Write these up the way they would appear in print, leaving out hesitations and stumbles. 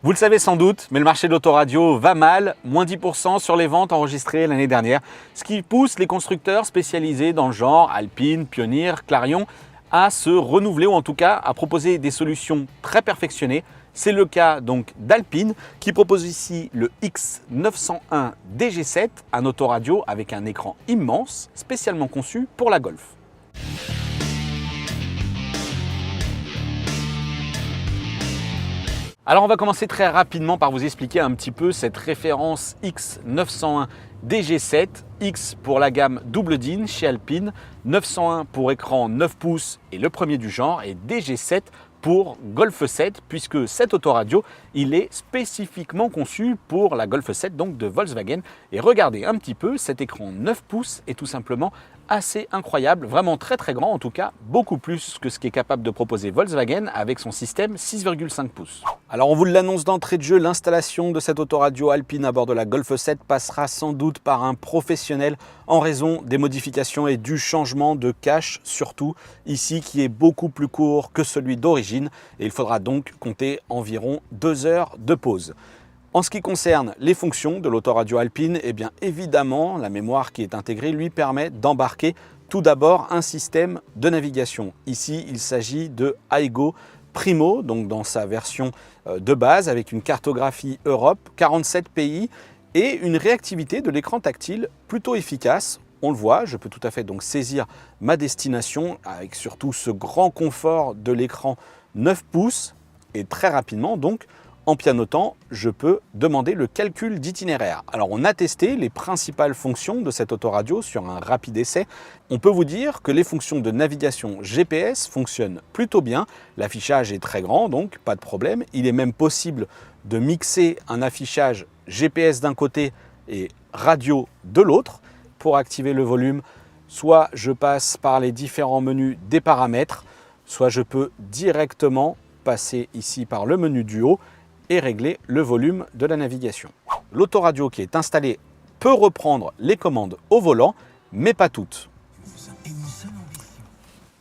Vous le savez sans doute, mais le marché de l'autoradio va mal, moins 10% sur les ventes enregistrées l'année dernière, ce qui pousse les constructeurs spécialisés dans le genre, Alpine, Pioneer, Clarion, à se renouveler ou en tout cas à proposer des solutions très perfectionnées. C'est le cas donc d'Alpine qui propose ici le X901 DG7, un autoradio avec un écran immense, spécialement conçu pour la Golf. Alors on va commencer très rapidement par vous expliquer un petit peu cette référence X901 DG7, X pour la gamme double DIN chez Alpine, 901 pour écran 9 pouces et le premier du genre et DG7 pour Golf 7 puisque cet autoradio il est spécifiquement conçu pour la Golf 7 donc de Volkswagen et regardez un petit peu cet écran 9 pouces est tout simplement assez incroyable, vraiment très grand, en tout cas beaucoup plus que ce qu'est capable de proposer Volkswagen avec son système 6,5 pouces. Alors on vous l'annonce d'entrée de jeu, l'installation de cet autoradio Alpine à bord de la Golf 7 passera sans doute par un professionnel en raison des modifications et du changement de cache surtout ici qui est beaucoup plus court que celui d'origine et il faudra donc compter environ 2 heures de pause. En ce qui concerne les fonctions de l'autoradio Alpine, eh bien évidemment, la mémoire qui est intégrée lui permet d'embarquer tout d'abord un système de navigation. Ici, il s'agit de Aigo Primo, donc dans sa version de base, avec une cartographie Europe, 47 pays et une réactivité de l'écran tactile plutôt efficace. On le voit, je peux tout à fait donc saisir ma destination avec surtout ce grand confort de l'écran 9 pouces et très rapidement donc, en pianotant, je peux demander le calcul d'itinéraire. Alors on a testé les principales fonctions de cet autoradio sur un rapide essai. On peut vous dire que les fonctions de navigation GPS fonctionnent plutôt bien. L'affichage est très grand, donc pas de problème. Il est même possible de mixer un affichage GPS d'un côté et radio de l'autre. Pour activer le volume, soit je passe par les différents menus des paramètres, soit je peux directement passer ici par le menu du haut et régler le volume de la navigation. L'autoradio qui est installé peut reprendre les commandes au volant, mais pas toutes.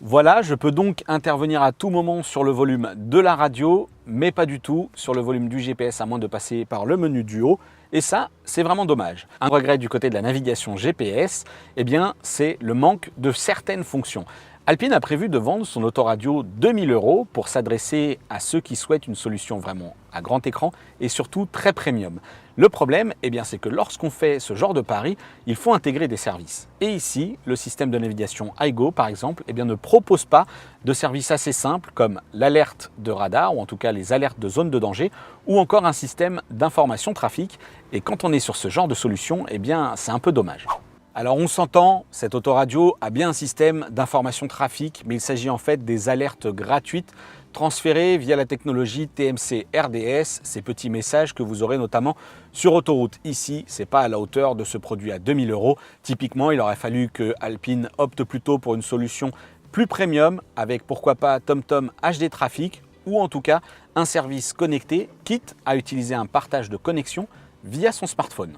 Voilà, je peux donc intervenir à tout moment sur le volume de la radio, mais pas du tout sur le volume du GPS à moins de passer par le menu du haut. Et ça, c'est vraiment dommage. Un regret du côté de la navigation GPS, eh bien, c'est le manque de certaines fonctions. Alpine a prévu de vendre son autoradio 2000 € pour s'adresser à ceux qui souhaitent une solution vraiment à grand écran et surtout très premium. Le problème, eh bien, c'est que lorsqu'on fait ce genre de pari, il faut intégrer des services. Et ici, le système de navigation Aigo, par exemple, eh bien, ne propose pas de services assez simples comme l'alerte de radar, ou en tout cas les alertes de zone de danger, ou encore un système d'information trafic. Et quand on est sur ce genre de solution, eh bien, c'est un peu dommage. Alors on s'entend, cet autoradio a bien un système d'information trafic, mais il s'agit en fait des alertes gratuites transférées via la technologie TMC RDS, ces petits messages que vous aurez notamment sur autoroute. Ici, ce n'est pas à la hauteur de ce produit à 2000 €. Typiquement, il aurait fallu que Alpine opte plutôt pour une solution plus premium avec pourquoi pas TomTom HD Traffic ou en tout cas un service connecté, quitte à utiliser un partage de connexion via son smartphone.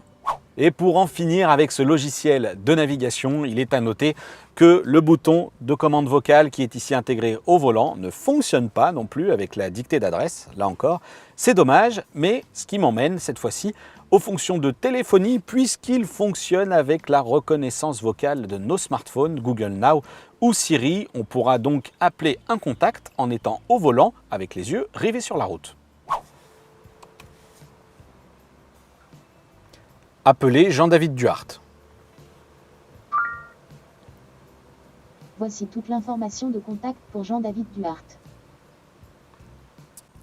Et pour en finir avec ce logiciel de navigation, il est à noter que le bouton de commande vocale qui est ici intégré au volant ne fonctionne pas non plus avec la dictée d'adresse, là encore. C'est dommage, mais ce qui m'emmène cette fois-ci aux fonctions de téléphonie puisqu'il fonctionne avec la reconnaissance vocale de nos smartphones, Google Now ou Siri. On pourra donc appeler un contact en étant au volant avec les yeux rivés sur la route. Appelez Jean-David Duhart. Voici toute l'information de contact pour Jean-David Duhart.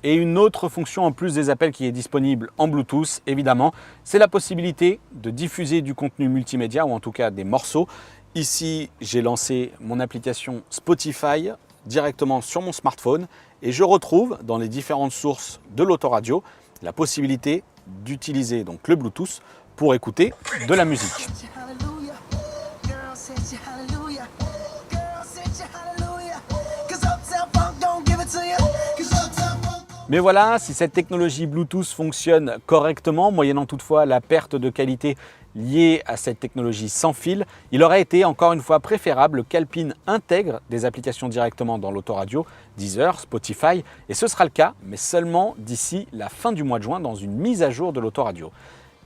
Et une autre fonction en plus des appels qui est disponible en Bluetooth, évidemment, c'est la possibilité de diffuser du contenu multimédia ou en tout cas des morceaux. Ici, j'ai lancé mon application Spotify directement sur mon smartphone et je retrouve dans les différentes sources de l'autoradio la possibilité d'utiliser donc le Bluetooth pour écouter de la musique. Mais voilà, si cette technologie Bluetooth fonctionne correctement, moyennant toutefois la perte de qualité liée à cette technologie sans fil, il aurait été encore une fois préférable qu'Alpine intègre des applications directement dans l'autoradio, Deezer, Spotify, et ce sera le cas, mais seulement d'ici la fin du mois de juin dans une mise à jour de l'autoradio.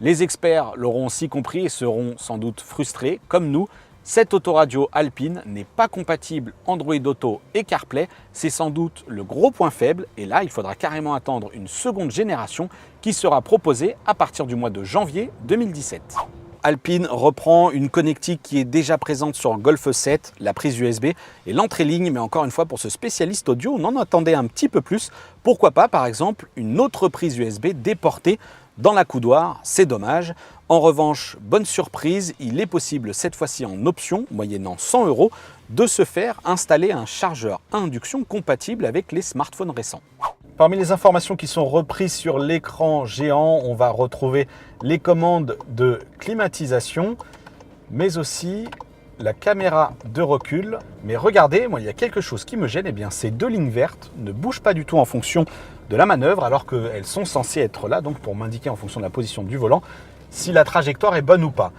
Les experts l'auront aussi compris et seront sans doute frustrés, comme nous. Cette autoradio Alpine n'est pas compatible Android Auto et CarPlay, c'est sans doute le gros point faible et là il faudra carrément attendre une seconde génération qui sera proposée à partir du mois de janvier 2017. Alpine reprend une connectique qui est déjà présente sur Golf 7, la prise USB et l'entrée ligne, mais encore une fois pour ce spécialiste audio, on en attendait un petit peu plus. Pourquoi pas par exemple une autre prise USB déportée dans la coudoir, c'est dommage. En revanche, bonne surprise, il est possible cette fois-ci en option, moyennant 100 €, de se faire installer un chargeur à induction compatible avec les smartphones récents. Parmi les informations qui sont reprises sur l'écran géant, on va retrouver les commandes de climatisation, mais aussi la caméra de recul. Mais regardez, moi il y a quelque chose qui me gêne, et bien ces deux lignes vertes ne bougent pas du tout en fonction de la manœuvre, alors qu'elles sont censées être là, donc pour m'indiquer en fonction de la position du volant, si la trajectoire est bonne ou pas.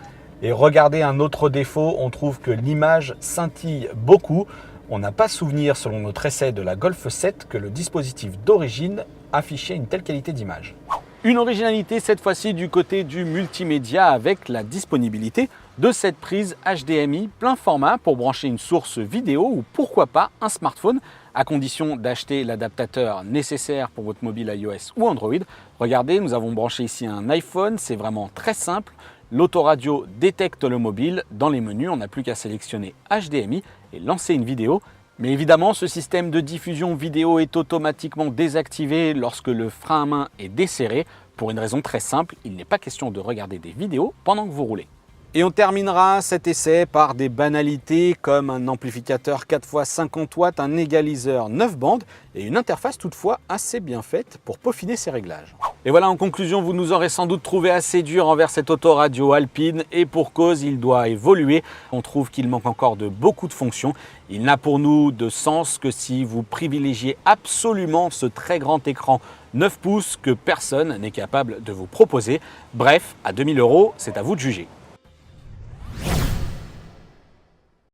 Et regardez un autre défaut, on trouve que l'image scintille beaucoup. On n'a pas souvenir, selon notre essai de la Golf 7, que le dispositif d'origine affichait une telle qualité d'image. Une originalité cette fois-ci du côté du multimédia avec la disponibilité de cette prise HDMI plein format pour brancher une source vidéo ou pourquoi pas un smartphone à condition d'acheter l'adaptateur nécessaire pour votre mobile iOS ou Android. Regardez, nous avons branché ici un iPhone, c'est vraiment très simple. L'autoradio détecte le mobile. Dans les menus, on n'a plus qu'à sélectionner HDMI et lancer une vidéo. Mais évidemment, ce système de diffusion vidéo est automatiquement désactivé lorsque le frein à main est desserré. Pour une raison très simple, il n'est pas question de regarder des vidéos pendant que vous roulez. Et on terminera cet essai par des banalités comme un amplificateur 4x50 watts, un égaliseur 9 bandes et une interface toutefois assez bien faite pour peaufiner ses réglages. Et voilà, en conclusion, vous nous aurez sans doute trouvé assez dur envers cette autoradio Alpine et pour cause, il doit évoluer. On trouve qu'il manque encore de beaucoup de fonctions. Il n'a pour nous de sens que si vous privilégiez absolument ce très grand écran 9 pouces que personne n'est capable de vous proposer. Bref, à 2000 €, c'est à vous de juger.